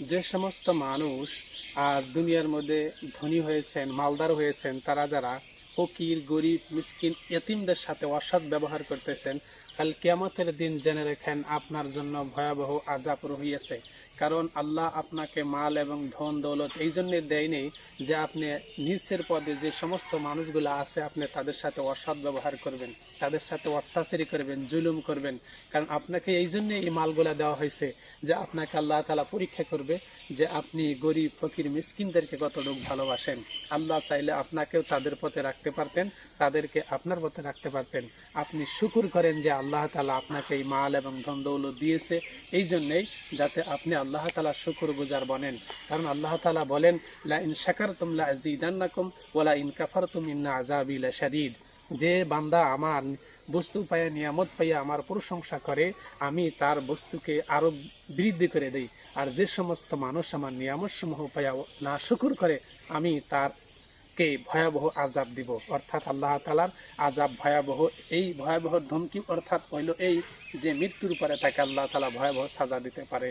যে সমস্ত মানুষ আজ দুনিয়ার মধ্যে ধনী হয়েছেন, মালদার হয়েছেন, তারা যারা ফকির, গরিব, মিসকিন, এতিমদের সাথে অসৎ ব্যবহার করতেছেন, কাল কিয়ামতের দিন জেনে রেখেন আপনার জন্য ভয়াবহ আযাব রহিয়াছে। কারণ আল্লাহ আপনাকে মাল এবং ধন দৌলত এই জন্য দেয়নি যে আপনি নিচের পদে যে সমস্ত মানুষগুলো আছে আপনি তাদের সাথে অসৎ ব্যবহার করবেন, তাদের সাথে অত্যাচারী করবেন, জুলুম করবেন। কারণ আপনাকে এই জন্য এই মালগুলা দেওয়া হয়েছে যে আপনাকে আল্লাহ তাআলা পরীক্ষা করবে যে আপনি গরিব, ফকির, মিসকিনদেরকে কতটুকু ভালোবাসেন। আল্লাহ চাইলে আপনাকেও তাদের পথে রাখতে পারতেন, তাদেরকে আপনার পথে রাখতে পারতেন। আপনি শুকর করেন যে আল্লাহ তাআলা আপনাকে এই মাল এবং ধন দৌলত দিয়েছে, এই জন্যেই যাতে আপনি আল্লাহ তাআলা শুকর গুজার বনেন। কারণ আল্লাহ তাআলা বলেন, লা ইন শাকারতুম লা আযীদান্নাকুম ওয়া লা ইন কাফারতুম ইন্না আযাবি লাশাদীদ। যে বান্দা আমার বস্তু পাইয়া, নিয়ামত পাইয়া আমার প্রশংসা করে, আমি তার বস্তুকে আরো বৃদ্ধি করে দেই। আর যে সমস্ত মানুষ আমার নিয়ামত সমূহ পাইয়া না শুকর করে, আমি তারকে ভয়াবহ আযাব দিব। অর্থাৎ আল্লাহ তাআলার আযাব ভয়াবহ। এই ভয়াবহ ধমকি অর্থাৎ হইল এই যে মৃত্যুর পরে তাকে আল্লাহ তাআলা ভয়াবহ সাজা দিতে পারে।